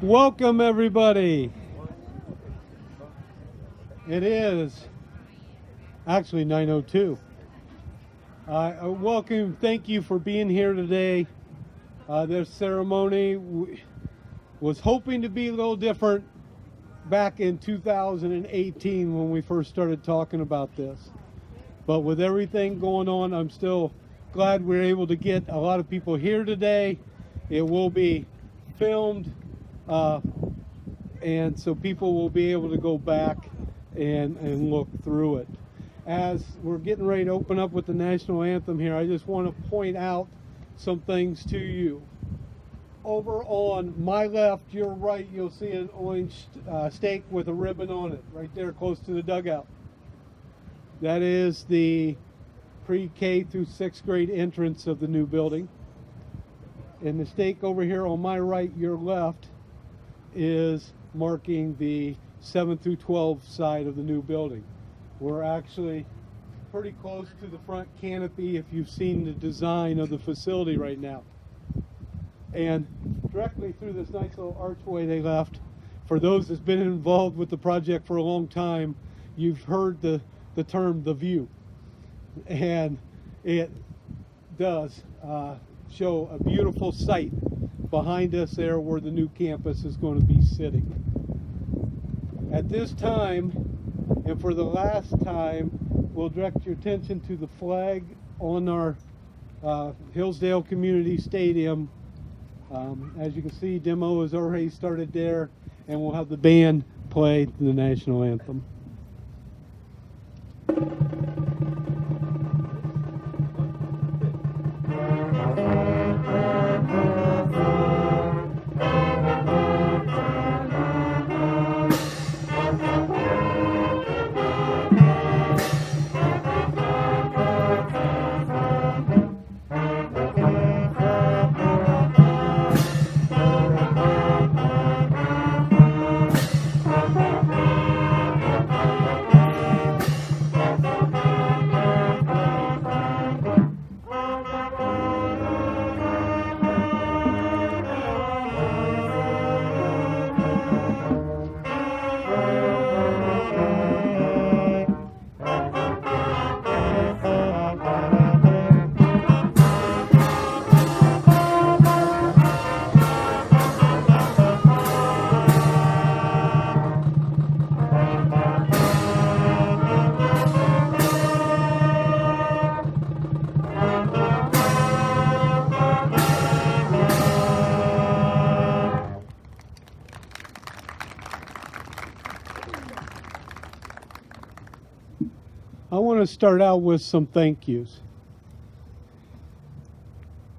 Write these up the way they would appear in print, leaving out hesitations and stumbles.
Welcome, everybody. It is actually 9:02. Welcome. Thank you for being here today. This ceremony was hoping to be a little different back in 2018 when we first started talking about this. But with everything going on, I'm still glad we're able to get a lot of people here today. It will be filmed, and so people will be able to go back and look through it. As we're getting ready to open up with the national anthem here, I just want to point out some things to you. Over on my left, your right, you'll see an orange stake with a ribbon on it, right there close to the dugout. That is the pre-K through 6th grade entrance of the new building. And the stake over here on my right, your left, is marking the 7th through 12th side of the new building. We're actually pretty close to the front canopy if you've seen the design of the facility right now. And directly through this nice little archway they left, for those that's been involved with the project for a long time, you've heard the term the view. And it does show a beautiful sight behind us there where the new campus is going to be sitting. At this time, and for the last time, we'll direct your attention to the flag on our Hillsdale Community Stadium. As you can see, demo has already started there, and we'll have the band play the national anthem. I want to start out with some thank yous.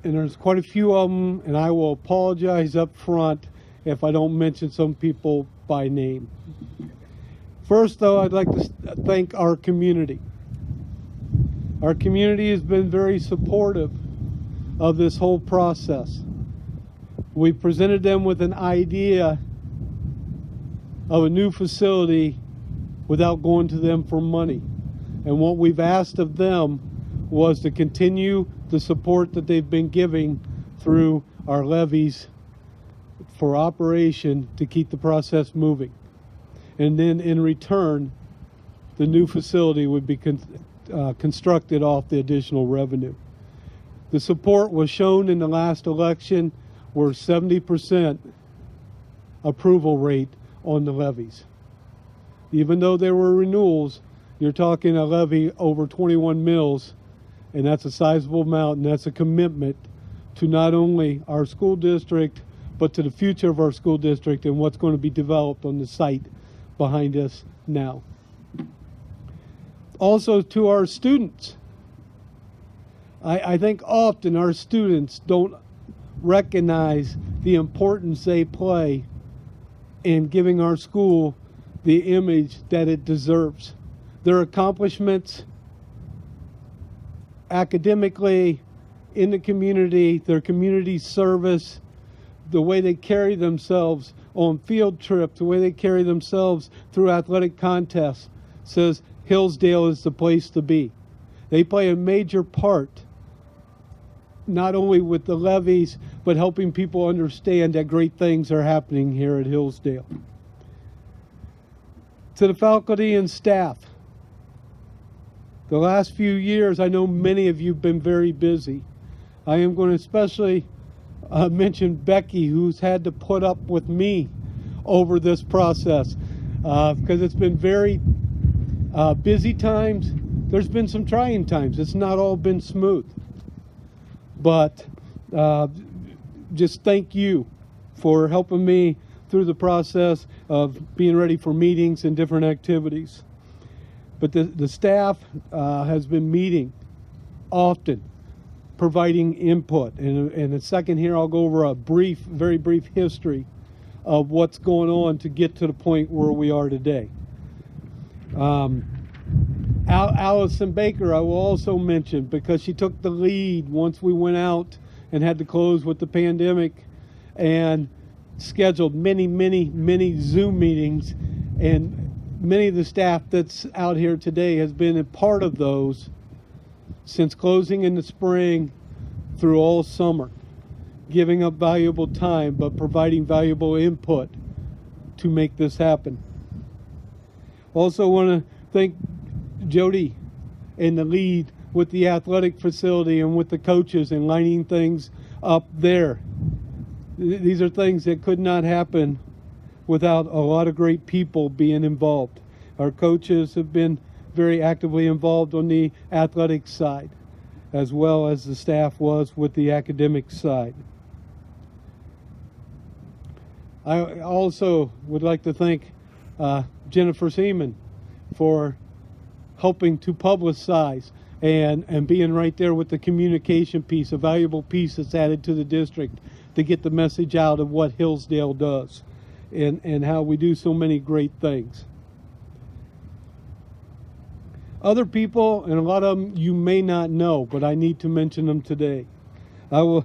And there's quite a few of them, and I will apologize up front if I don't mention some people by name. First, though, I'd like to thank our community. Our community has been very supportive of this whole process. We presented them with an idea of a new facility without going to them for money. And what we've asked of them was to continue the support that they've been giving through our levies for operation to keep the process moving. And then in return, the new facility would be constructed off the additional revenue. The support was shown in the last election, where 70% approval rate on the levies. Even though there were renewals, you're talking a levy over 21 mills, and that's a sizable amount, and that's a commitment to not only our school district, but to the future of our school district and what's going to be developed on the site behind us now. Also to our students. I think often our students don't recognize the importance they play in giving our school the image that it deserves. Their accomplishments academically, in the community, their community service, the way they carry themselves on field trips, the way they carry themselves through athletic contests, says Hillsdale is the place to be. They play a major part not only with the levies, but helping people understand that great things are happening here at Hillsdale. To the faculty and staff, the last few years, I know many of you have been very busy. I am going to especially mention Becky, who's had to put up with me over this process, because it's been very busy times. There's been some trying times. It's not all been smooth. But just thank you for helping me through the process of being ready for meetings and different activities. But the staff has been meeting often, providing input. And in a second here, I'll go over a very brief history of what's going on to get to the point where we are today. Allison Baker, I will also mention, because she took the lead once we went out and had to close with the pandemic, and scheduled many Zoom meetings, and many of the staff that's out here today has been a part of those since closing in the spring through all summer, giving up valuable time but providing valuable input to make this happen. Also want to thank Jody and the lead with the athletic facility and with the coaches and lining things up there. These are things that could not happen without a lot of great people being involved. Our coaches have been very actively involved on the athletic side, as well as the staff was with the academic side. I also would like to thank Jennifer Seaman for helping to publicize and being right there with the communication piece, a valuable piece that's added to the district to get the message out of what Hillsdale does and how we do so many great things. Other people, and a lot of them you may not know, but I need to mention them today. I will,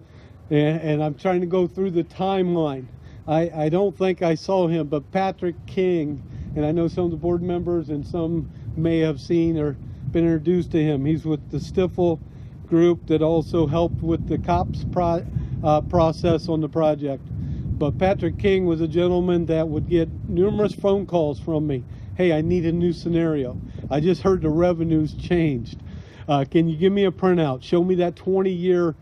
and I'm trying to go through the timeline. I don't think I saw him, but Patrick King, and I know some of the board members and some may have seen or been introduced to him. He's with the Stifel group that also helped with the COPS process on the project. But Patrick King was a gentleman that would get numerous phone calls from me. Hey, I need a new scenario. I just heard the revenues changed. Can you give me a printout? Show me that 20-year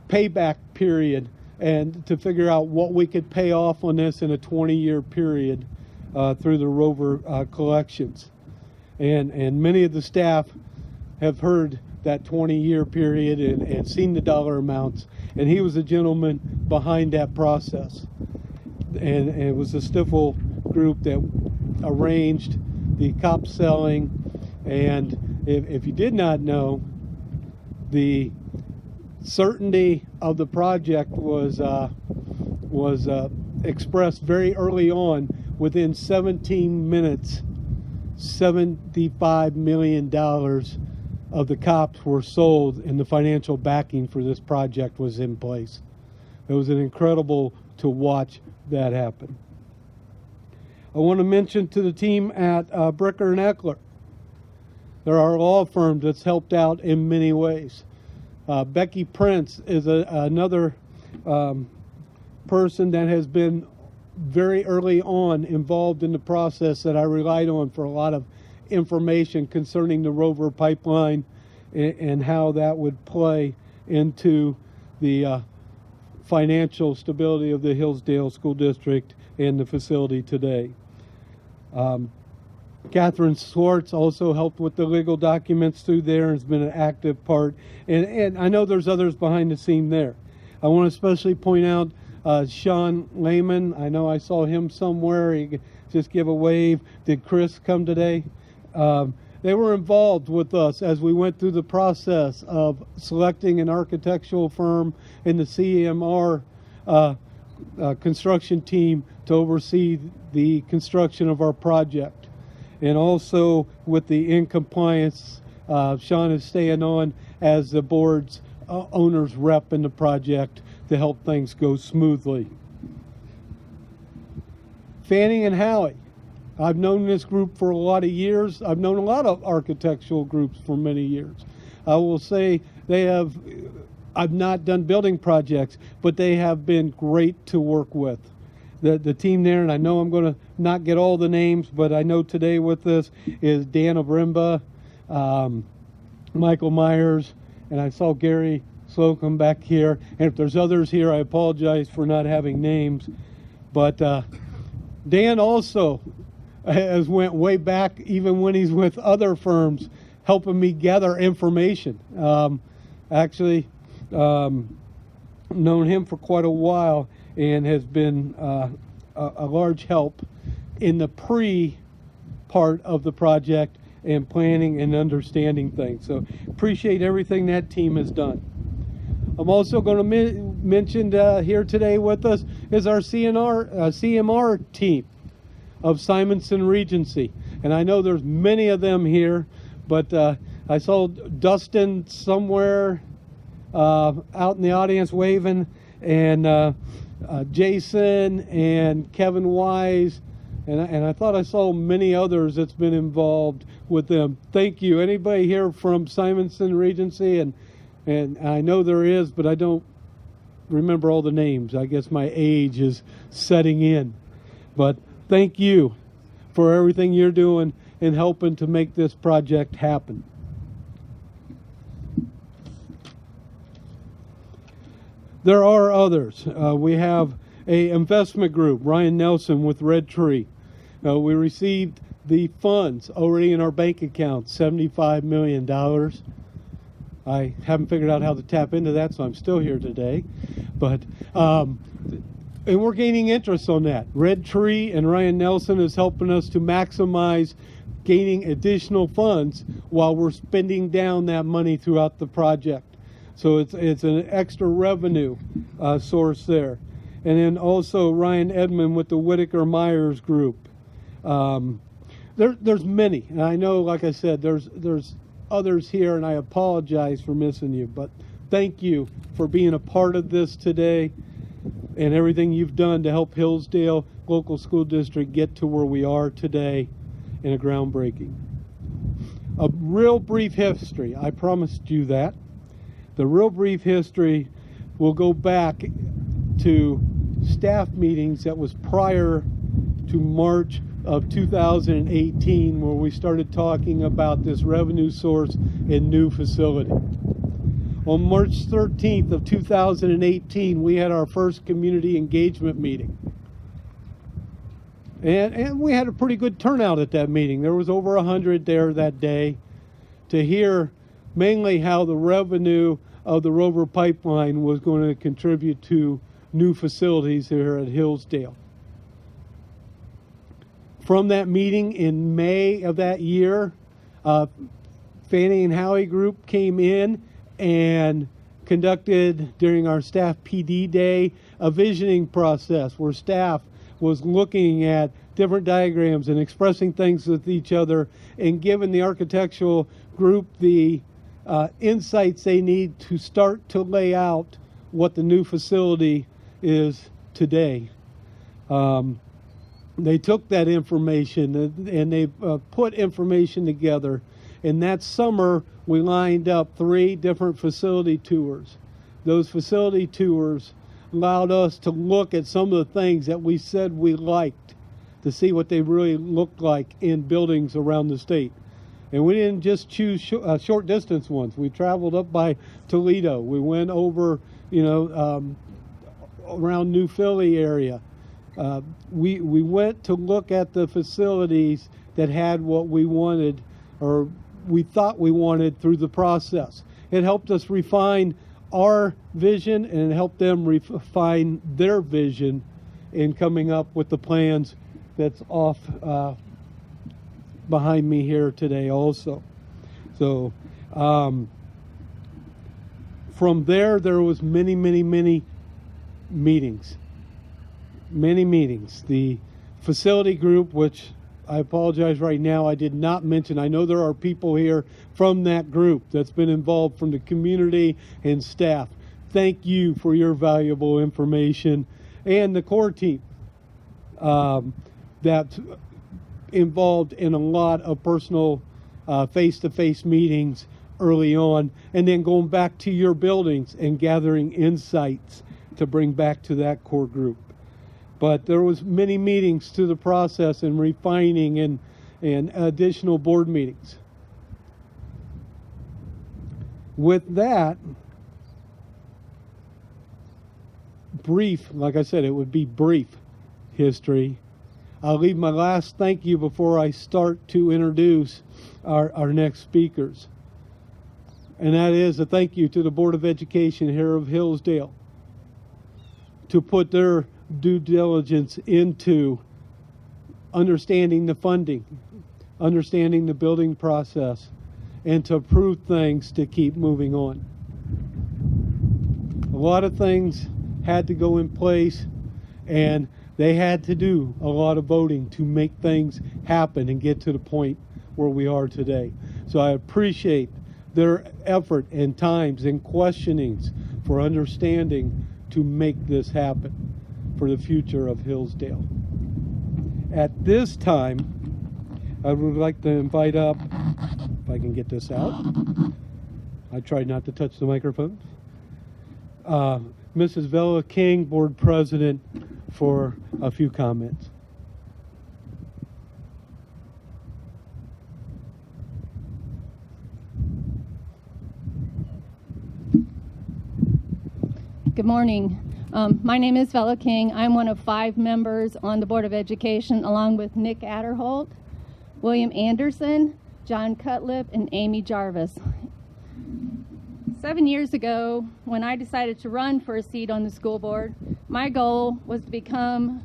payback period, and to figure out what we could pay off on this in a 20-year period through the Rover collections. And many of the staff have heard that 20-year period and seen the dollar amounts. And he was a gentleman behind that process. And it was the Stifel group that arranged the COP selling. And if you did not know, the certainty of the project was expressed very early on. Within 17 minutes, $75 million of the COPs were sold, and the financial backing for this project was in place. It was incredible to watch that happen. I want to mention to the team at Bricker and Eckler. There are law firms that's helped out in many ways. Becky Prince is another person that has been very early on involved in the process that I relied on for a lot of information concerning the Rover pipeline and how that would play into the financial stability of the Hillsdale School District and the facility today. Catherine Swartz also helped with the legal documents through there and has been an active part. And I know there's others behind the scene there. I want to especially point out Sean Lehman. I know I saw him somewhere. He just give a wave. Did Chris come today? They were involved with us as we went through the process of selecting an architectural firm in the CMR construction team to oversee the construction of our project. And also with the in compliance, Sean is staying on as the board's owner's rep in the project to help things go smoothly. Fanning and Howie. I've known this group for a lot of years. I've known a lot of architectural groups for many years. I will say I've not done building projects, but they have been great to work with. The team there, and I know I'm going to not get all the names, but I know today with this is Dan Obrimba, Michael Myers, and I saw Gary Slocum back here. And if there's others here, I apologize for not having names. But Dan also has went way back, even when he's with other firms, helping me gather information. Actually, known him for quite a while, and has been a large help in the part of the project and planning and understanding things. So appreciate everything that team has done. I'm also going to mention here today with us is our CMR team of Simonson Regency. And I know there's many of them here, but I saw Dustin somewhere out in the audience waving, and Jason and Kevin Wise, and I thought I saw many others that's been involved with them. Thank you. Anybody here from Simonson Regency? And I know there is, but I don't remember all the names. I guess my age is setting in. But thank you for everything you're doing and helping to make this project happen. There are others. We have a investment group, Ryan Nelson with Red Tree. We received the funds already in our bank account, $75 million. I haven't figured out how to tap into that, so I'm still here today. But and we're gaining interest on that. Red Tree and Ryan Nelson is helping us to maximize gaining additional funds while we're spending down that money throughout the project. So it's an extra revenue source there. And then also Ryan Edmond with the Whitaker Myers Group. There's many, and I know, like I said, there's others here, and I apologize for missing you, but thank you for being a part of this today and everything you've done to help Hillsdale Local School District get to where we are today in a groundbreaking. A real brief history, I promised you that. The real brief history will go back to staff meetings that was prior to March of 2018, where we started talking about this revenue source and new facility. On March 13th of 2018, we had our first community engagement meeting. And we had a pretty good turnout at that meeting. There was over 100 there that day to hear mainly how the revenue of the Rover pipeline was going to contribute to new facilities here at Hillsdale. From that meeting in May of that year, Fannie and Howie Group came in and conducted, during our staff PD day, a visioning process where staff was looking at different diagrams and expressing things with each other and giving the architectural group the insights they need to start to lay out what the new facility is today. They took that information and they put information together. And that summer, we lined up 3 different facility tours. Those facility tours allowed us to look at some of the things that we said we liked, to see what they really looked like in buildings around the state. And we didn't just choose short distance ones. We traveled up by Toledo. We went over, around New Philly area. We went to look at the facilities that had what we wanted, or we thought we wanted, through the process. It helped us refine our vision, and it helped them refine their vision in coming up with the plans that's off behind me here today also. So from there was many meetings. Many meetings. The facility group, which I apologize right now, I did not mention. I know there are people here from that group that's been involved, from the community and staff. Thank you for your valuable information. And the core team that's involved in a lot of personal face-to-face meetings early on, and then going back to your buildings and gathering insights to bring back to that core group. But there was many meetings to the process and refining and additional board meetings. With that, brief, like I said, it would be brief history. I'll leave my last thank you before I start to introduce our next speakers. And that is a thank you to the Board of Education here of Hillsdale to put their due diligence into understanding the funding, understanding the building process, and to approve things to keep moving on. A lot of things had to go in place, and they had to do a lot of voting to make things happen and get to the point where we are today. So I appreciate their effort and times and questionings for understanding to make this happen for the future of Hillsdale. At this time, I would like to invite up, if I can get this out, I tried not to touch the microphone, Mrs. Vella King, Board President, for a few comments. Good morning. My name is Vella King. I'm one of 5 members on the Board of Education, along with Nick Adderholt, William Anderson, John Cutlip, and Amy Jarvis. 7 years ago, when I decided to run for a seat on the school board, my goal was to become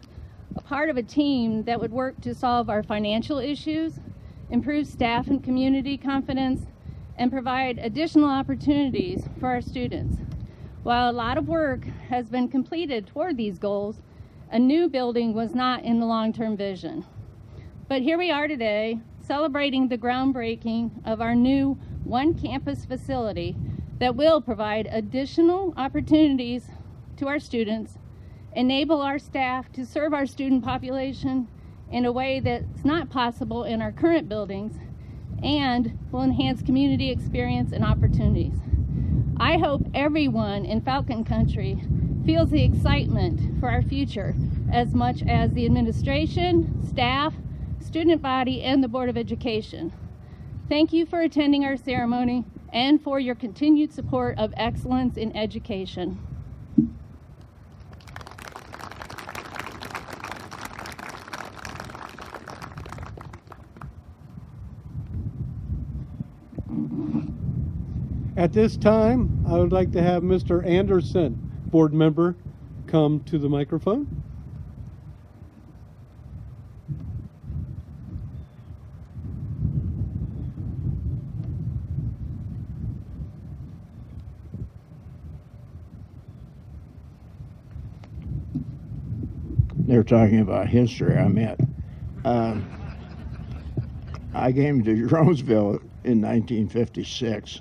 a part of a team that would work to solve our financial issues, improve staff and community confidence, and provide additional opportunities for our students. While a lot of work has been completed toward these goals, a new building was not in the long-term vision. But here we are today, celebrating the groundbreaking of our new one-campus facility that will provide additional opportunities to our students, enable our staff to serve our student population in a way that's not possible in our current buildings, and will enhance community experience and opportunities. I hope everyone in Falcon Country feels the excitement for our future as much as the administration, staff, student body, and the Board of Education. Thank you for attending our ceremony and for your continued support of excellence in education. At this time, I would like to have Mr. Anderson, board member, come to the microphone. They're talking about history. I came to Jeromesville in 1956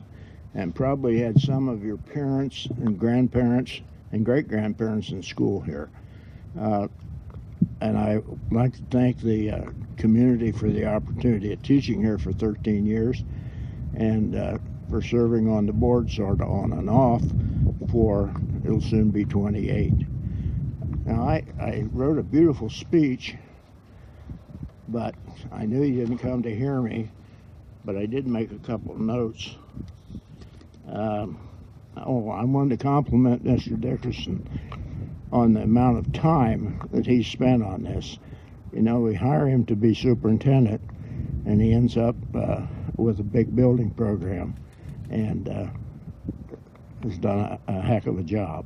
and probably had some of your parents and grandparents and great-grandparents in school here. And I'd like to thank the community for the opportunity of teaching here for 13 years and for serving on the board sort of on and off for, it'll soon be 28. Now, I wrote a beautiful speech, but I knew you didn't come to hear me, but I did make a couple of notes. I wanted to compliment Mr. Dickerson on the amount of time that he spent on this. You know, we hire him to be superintendent, and he ends up with a big building program, and has done a heck of a job.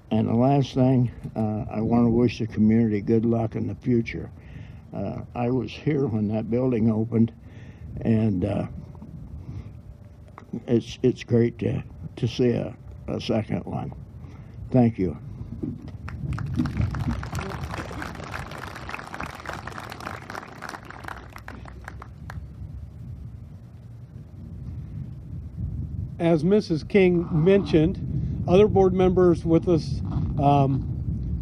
And the last thing, I want to wish the community good luck in the future. I was here when that building opened, and it's great to see a second one. Thank you. As Mrs. King mentioned, other board members with us,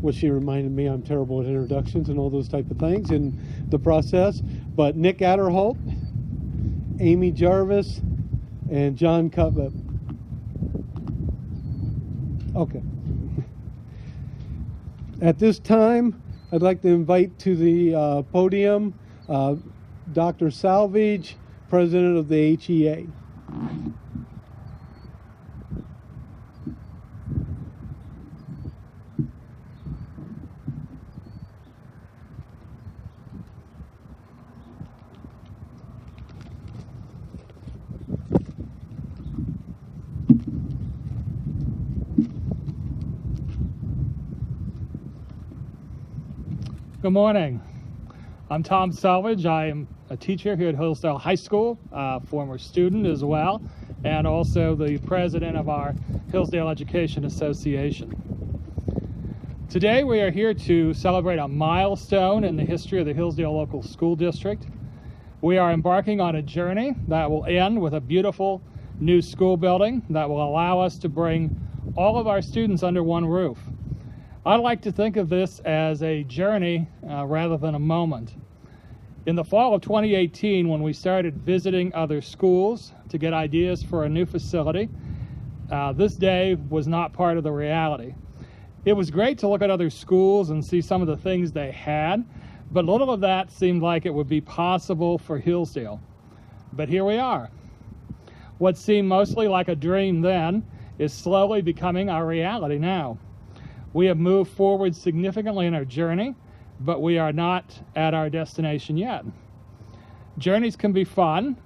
which she reminded me I'm terrible at introductions and all those type of things in the process, but Nick Adderholt, Amy Jarvis, and John Cutlip. Okay. At this time, I'd like to invite to the podium Dr. Salvage, President of the HEA. Good morning. I'm Tom Salvage. I am a teacher here at Hillsdale High School, former student as well, and also the president of our Hillsdale Education Association. Today we are here to celebrate a milestone in the history of the Hillsdale Local School District. We are embarking on a journey that will end with a beautiful new school building that will allow us to bring all of our students under one roof. I like to think of this as a journey rather than a moment. In the fall of 2018, when we started visiting other schools to get ideas for a new facility, this day was not part of the reality. It was great to look at other schools and see some of the things they had, but little of that seemed like it would be possible for Hillsdale. But here we are. What seemed mostly like a dream then is slowly becoming our reality now. We have moved forward significantly in our journey, but we are not at our destination yet. Journeys can be fun,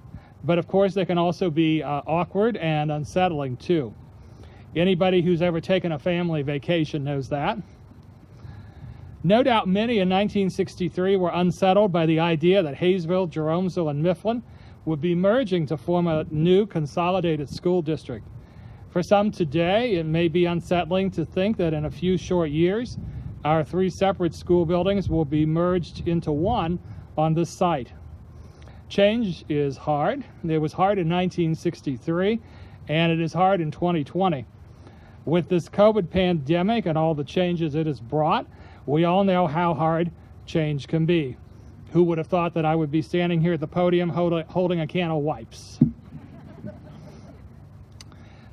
but of course they can also be awkward and unsettling too. Anybody who's ever taken a family vacation knows that. No doubt many in 1963 were unsettled by the idea that Hayesville, Jeromesville, and Mifflin would be merging to form a new consolidated school district. For some today, it may be unsettling to think that in a few short years, our three separate school buildings will be merged into one on this site. Change is hard. It was hard in 1963, and it is hard in 2020. With this COVID pandemic and all the changes it has brought, we all know how hard change can be. Who would have thought that I would be standing here at the podium holding a can of wipes?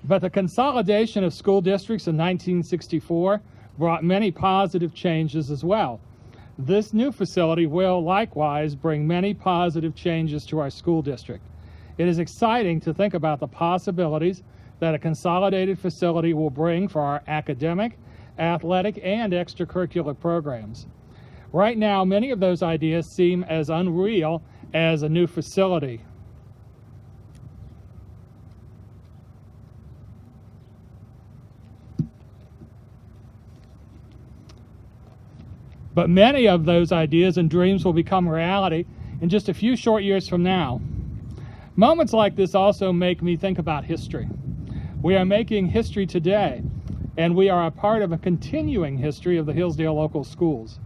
But the consolidation of school districts in 1964 brought many positive changes as well. This new facility will likewise bring many positive changes to our school district. It is exciting to think about the possibilities that a consolidated facility will bring for our academic, athletic, and extracurricular programs. Right now, many of those ideas seem as unreal as a new facility. But many of those ideas and dreams will become reality in just a few short years from now. Moments like this also make me think about history. We are making history today, and we are a part of a continuing history of the Hillsdale Local Schools.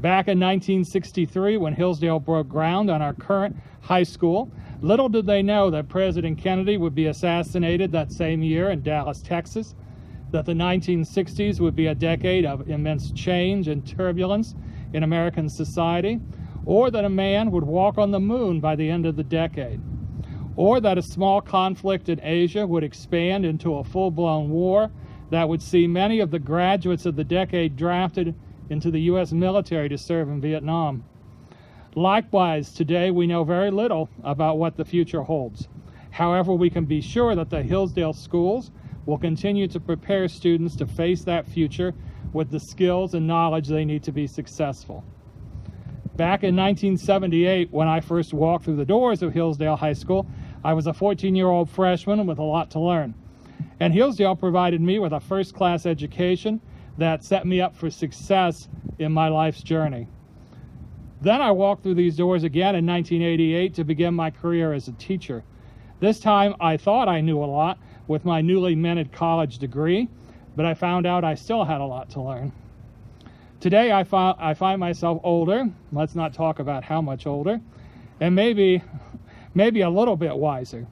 Back in 1963, when Hillsdale broke ground on our current high school, little did they know that President Kennedy would be assassinated that same year in Dallas, Texas, that the 1960s would be a decade of immense change and turbulence in American society, or that a man would walk on the moon by the end of the decade, or that a small conflict in Asia would expand into a full-blown war that would see many of the graduates of the decade drafted into the U.S. military to serve in Vietnam. Likewise, today we know very little about what the future holds. However, we can be sure that the Hillsdale schools will continue to prepare students to face that future with the skills and knowledge they need to be successful. Back in 1978, when I first walked through the doors of Hillsdale High School, I was a 14-year-old freshman with a lot to learn. And Hillsdale provided me with a first-class education that set me up for success in my life's journey. Then I walked through these doors again in 1988 to begin my career as a teacher. This time I thought I knew a lot with my newly minted college degree, but I found out I still had a lot to learn. Today I find myself older, let's not talk about how much older, and maybe a little bit wiser.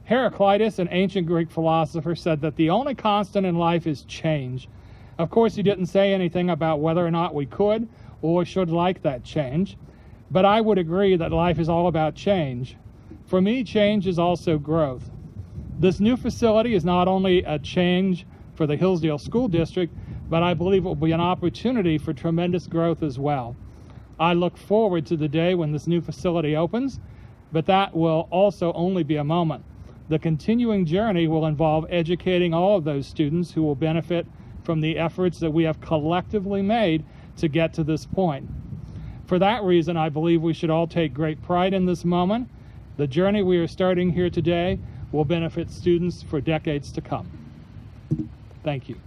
Heraclitus, an ancient Greek philosopher, said that the only constant in life is change. Of course, he didn't say anything about whether or not we could or should like that change, but I would agree that life is all about change. For me, change is also growth. This new facility is not only a change for the Hillsdale School District, but I believe it will be an opportunity for tremendous growth as well. I look forward to the day when this new facility opens, but that will also only be a moment. The continuing journey will involve educating all of those students who will benefit from the efforts that we have collectively made to get to this point. For that reason, I believe we should all take great pride in this moment. The journey we are starting here today will benefit students for decades to come. Thank you.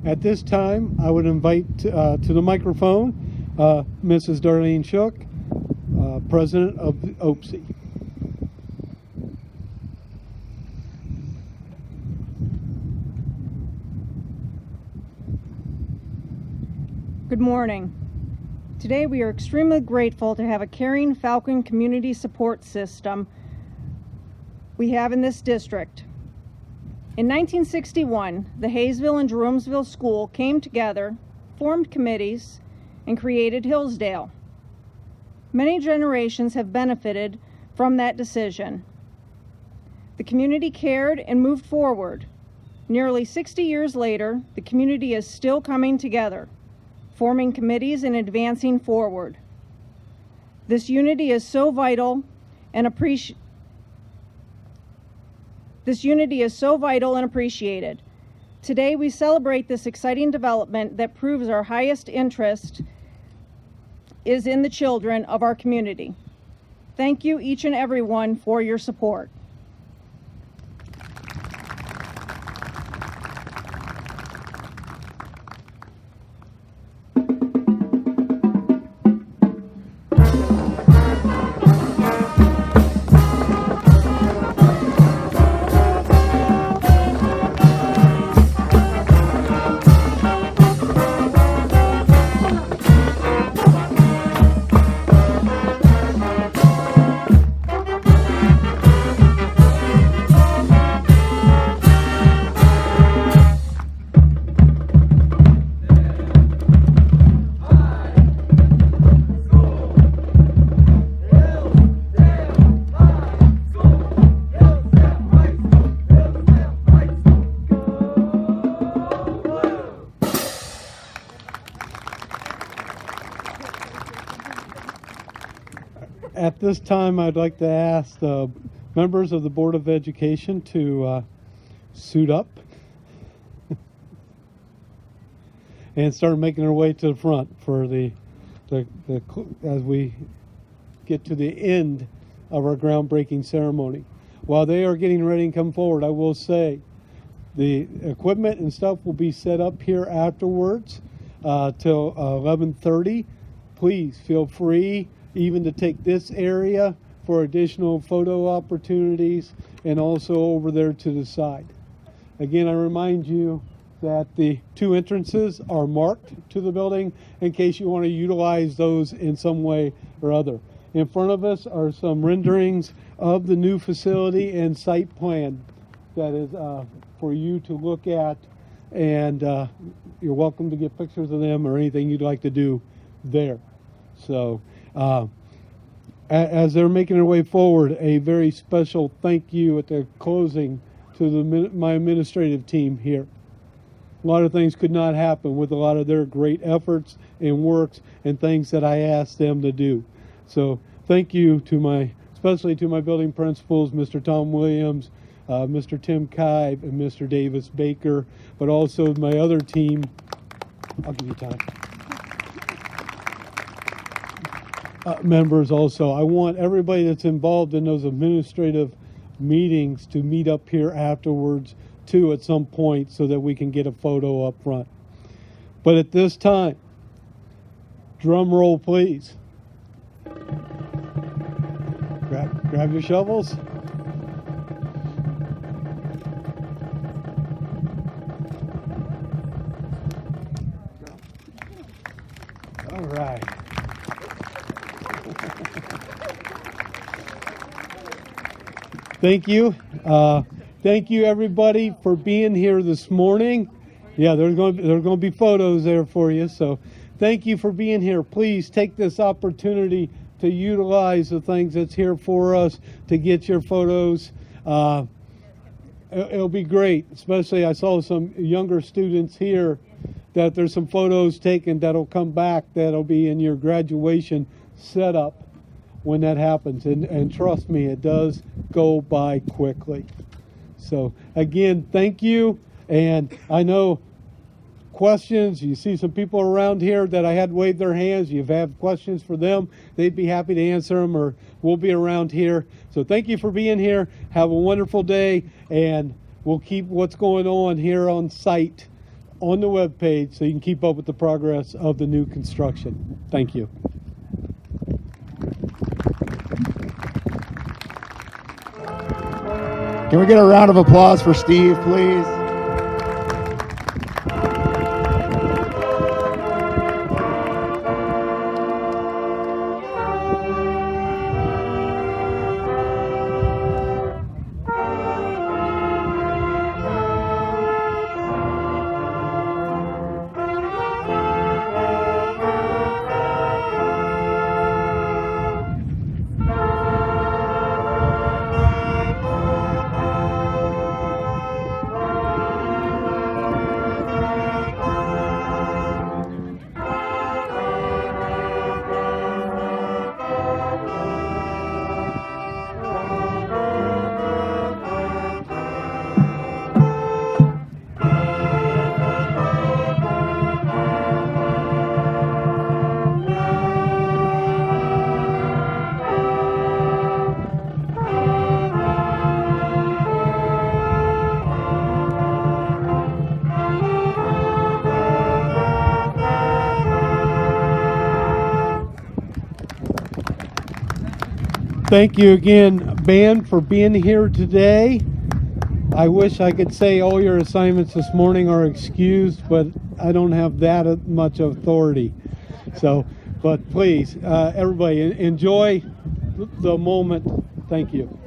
At this time, I would invite to the microphone Mrs. Darlene Shook, President of the OPSI. Good morning. Today we are extremely grateful to have a caring Falcon community support system we have in this district. In 1961, the Hayesville and Jeromesville School came together, formed committees, and created Hillsdale. Many generations have benefited from that decision. The community cared and moved forward. Nearly 60 years later, the community is still coming together, forming committees and advancing forward. This unity is so vital and appreciated. Today we celebrate this exciting development that proves our highest interest is in the children of our community. Thank you each and every one for your support. At this time, I'd like to ask the members of the Board of Education to suit up and start making their way to the front for the as we get to the end of our groundbreaking ceremony. While they are getting ready and come forward, I will say the equipment and stuff will be set up here afterwards till 11:30. Please feel free even to take this area for additional photo opportunities, and also over there to the side. Again, I remind you that the two entrances are marked to the building in case you want to utilize those in some way or other. In front of us are some renderings of the new facility and site plan that is for you to look at, and you're welcome to get pictures of them or anything you'd like to do there. So as they're making their way forward, a very special thank you at the closing to my administrative team here. A lot of things could not happen with a lot of their great efforts and works and things that I asked them to do. So thank you to especially to my building principals, Mr. Tom Williams, Mr. Tim Kive, and Mr. Davis Baker, but also my other team. I'll give you time. Members also. I want everybody that's involved in those administrative meetings to meet up here afterwards too at some point so that we can get a photo up front. But at this time, drum roll please. Grab your shovels. All right. Thank you. Thank you, everybody, for being here this morning. Yeah, there's going to be photos there for you. So thank you for being here. Please take this opportunity to utilize the things that's here for us to get your photos. It'll be great, especially I saw some younger students here that there's some photos taken that'll come back that'll be in your graduation setup when that happens. And trust me, it does go by quickly. So again, thank you. And I know questions, you see some people around here that I had waved their hands. You have questions for them, they'd be happy to answer them, or we'll be around here. So thank you for being here. Have a wonderful day, and we'll keep what's going on here on site on the webpage so you can keep up with the progress of the new construction. Thank you. Can we get a round of applause for Steve, please? Thank you again, band, for being here today. I wish I could say all your assignments this morning are excused, but I don't have that much authority. So, but please, everybody, enjoy the moment. Thank you.